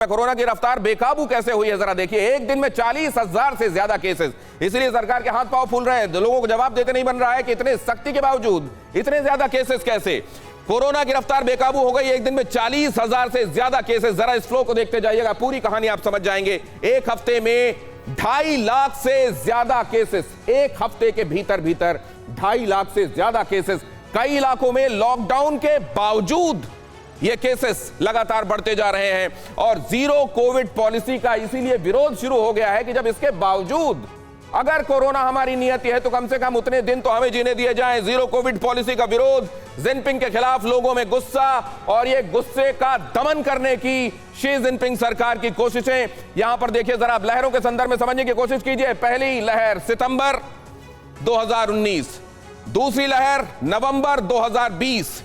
Corona की रफ्तार बेकाबू कैसे हुई है जरा देखिए। एक दिन में 40,000 से ज्यादा केसेस, इसलिए सरकार के हाथ पांव फूल रहे हैं। लोगों को जवाब देते नहीं बन रहा है कि इतने सख्ती के बावजूद इतने ज्यादा केसेस कैसे। कोरोना की रफ्तार बेकाबू हो गई। एक दिन में 40,000 से ज्यादा केसेस। जरा इस फ्लो को देखते जाइएगा, पूरी कहानी आप समझ जाएंगे। एक हफ्ते में 2.5 लाख से ज्यादा केसेस, एक हफ्ते के भीतर 2.5 लाख से ज्यादा केसेस। कई इलाकों में लॉकडाउन के बावजूद ये केसेस लगातार बढ़ते जा रहे हैं और जीरो कोविड पॉलिसी का इसीलिए विरोध शुरू हो गया है कि जब इसके बावजूद अगर कोरोना हमारी नियति है तो कम से कम उतने दिन तो हमें जीने दिए जाएं। जीरो कोविड पॉलिसी का विरोध, जिनपिंग के खिलाफ लोगों में गुस्सा और ये गुस्से का दमन करने की शी जिनपिंग सरकार की कोशिशें। यहां पर देखिए जरा, आप लहरों के संदर्भ में समझने की कोशिश कीजिए। पहली लहर सितंबर 2019, दूसरी लहर नवंबर 2020,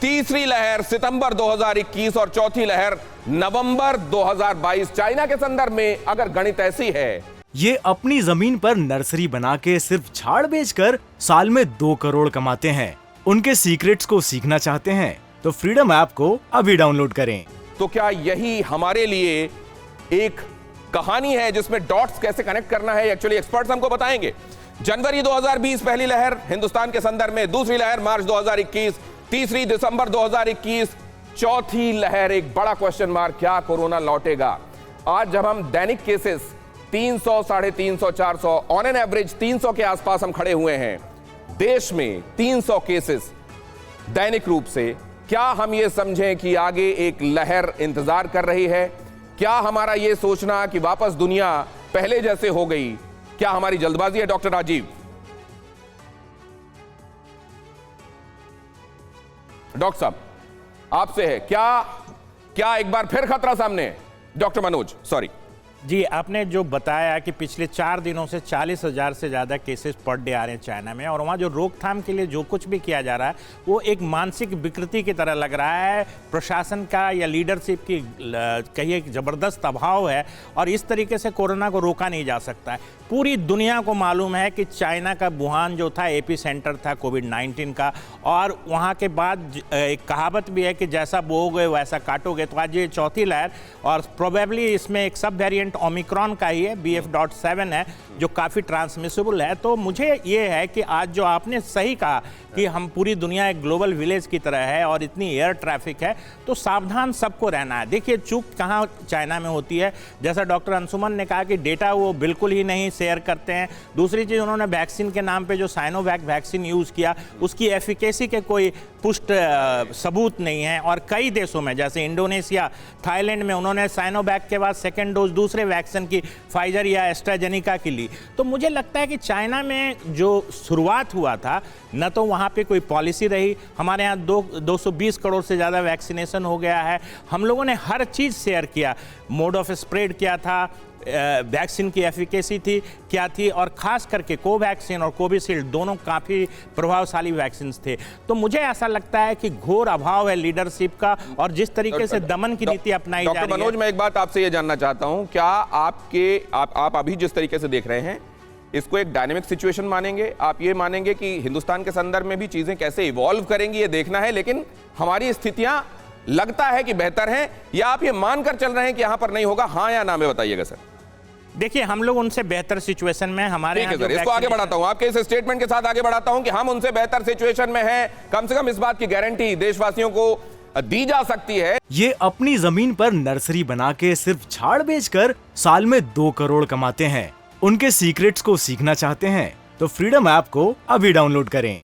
तीसरी लहर सितंबर 2021 और चौथी लहर नवंबर 2022। चाइना के संदर्भ में अगर गणित ऐसी है, ये अपनी जमीन पर नर्सरी बना के सिर्फ झाड़ बेचकर साल में 2 करोड़ कमाते हैं। उनके सीक्रेट्स को सीखना चाहते हैं तो फ्रीडम ऐप को अभी डाउनलोड करें। तो क्या यही हमारे लिए एक कहानी है जिसमें डॉट्स कैसे कनेक्ट करना है? एक्चुअली एक्सपर्ट्स हमको बताएंगे। जनवरी 2020 पहली लहर हिंदुस्तान के संदर्भ में, दूसरी लहर मार्च 2021, तीसरी दिसंबर 2021, चौथी लहर एक बड़ा क्वेश्चन मार्क, क्या कोरोना लौटेगा? आज जब हम दैनिक केसेस 300, 350, 400, ऑन एन एवरेज 300 के आसपास हम खड़े हुए हैं देश में, 300 केसेस दैनिक रूप से, क्या हम ये समझें कि आगे एक लहर इंतजार कर रही है? क्या हमारा ये सोचना कि वापस दुनिया पहले जैसे हो गई, क्या हमारी जल्दबाजी है? डॉक्टर राजीव, डॉक्टर साहब आपसे है, क्या एक बार फिर खतरा सामने है? डॉक्टर मनोज, सॉरी जी, आपने जो बताया कि पिछले 4 दिनों से 40,000 से ज़्यादा केसेस पर डे आ रहे हैं चाइना में, और वहाँ जो रोकथाम के लिए जो कुछ भी किया जा रहा है वो एक मानसिक विकृति की तरह लग रहा है। प्रशासन का या लीडरशिप की कहिए ज़बरदस्त अभाव है और इस तरीके से कोरोना को रोका नहीं जा सकता है। पूरी दुनिया को मालूम है कि चाइना का वुहान जो था एपी सेंटर था कोविड-19 का, और वहाँ के बाद एक कहावत भी है कि जैसा बोओगे वैसा काटोगे। तो आज ये चौथी लहर और प्रोबेबली इसमें एक सब वेरिएंट ओमिक्रॉन का ही है, BF.7 है, जो काफ़ी ट्रांसमिसिबल है। तो मुझे ये है कि आज जो आपने सही कहा कि हम पूरी दुनिया एक ग्लोबल विलेज की तरह है और इतनी एयर ट्रैफिक है, तो सावधान सबको रहना है। देखिए चूक कहाँ चाइना में होती है, जैसा डॉक्टर अंशुमन ने कहा कि डेटा वो बिल्कुल ही नहीं शेयर करते हैं। दूसरी चीज़, उन्होंने वैक्सीन के नाम पे जो साइनोवैक वैक्सीन यूज़ किया उसकी एफिकेसी के कोई पुष्ट सबूत नहीं है। और कई देशों में जैसे इंडोनेशिया, थाईलैंड में उन्होंने साइनोवैक के बाद सेकेंड डोज दूसरे वैक्सीन की, फाइजर या एस्ट्राजेनिका की ली। तो मुझे लगता है कि चाइना में जो शुरुआत हुआ था, न तो वहाँ पे कोई पॉलिसी रही। हमारे यहाँ 220 करोड़ से ज़्यादा वैक्सीनेशन हो गया है। हम लोगों ने हर चीज़ शेयर किया, मोड ऑफ स्प्रेड क्या था, वैक्सीन की एफिकेसी थी क्या थी, और ख़ास करके कोवैक्सीन और कोविशील्ड दोनों काफ़ी प्रभावशाली वैक्सीन थे। तो मुझे ऐसा लगता है कि घोर अभाव है लीडरशिप का, और जिस तरीके से दमन की नीति अपनाई जा रही है। डॉक्टर मनोज, मैं एक बात आपसे ये जानना चाहता हूं, क्या आप अभी जिस तरीके से देख रहे हैं इसको एक डायनेमिक सिचुएशन मानेंगे? आप ये मानेंगे कि हिंदुस्तान के संदर्भ में भी चीजें कैसे इवॉल्व करेंगी ये देखना है, लेकिन हमारी स्थितियां लगता है कि बेहतर हैं, या आप ये मानकर चल रहे हैं कि यहां पर नहीं होगा? हाँ या ना में बताइएगा सर। देखिए, हम लोग उनसे बेहतर सिचुएशन में हमारे यहाँ सर, इसको आगे बढ़ाता हूं, आपके इस स्टेटमेंट के साथ आगे बढ़ाता हूं कि हम उनसे बेहतर सिचुएशन में हैं। कम से कम इस बात की गारंटी देशवासियों को दी जा सकती है। ये अपनी जमीन पर नर्सरी बना के सिर्फ झाड़ बेचकर साल में 2 करोड़ कमाते हैं। उनके सीक्रेट्स को सीखना चाहते हैं तो फ्रीडम ऐप को अभी डाउनलोड करें।